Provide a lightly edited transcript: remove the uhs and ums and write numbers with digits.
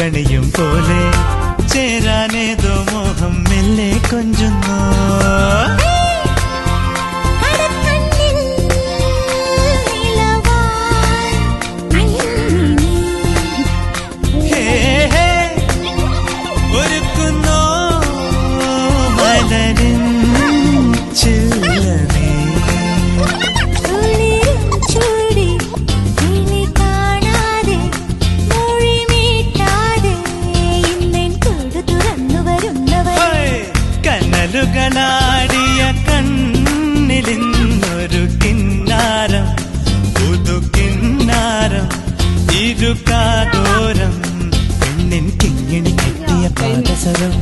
പൂക്കണിയും പോലെ ചേരാനേതോ മോഹം മെല്ലെ കൊഞ്ചുന്നു. കനലുകളാടിയ കണ്ണിലിന്നൊരു കിന്നാരം പുതു കിന്നാരം ഇരുകാതോരം പെണ്ണിൻ കിങ്ങിണി കെട്ടിയ പാദസരം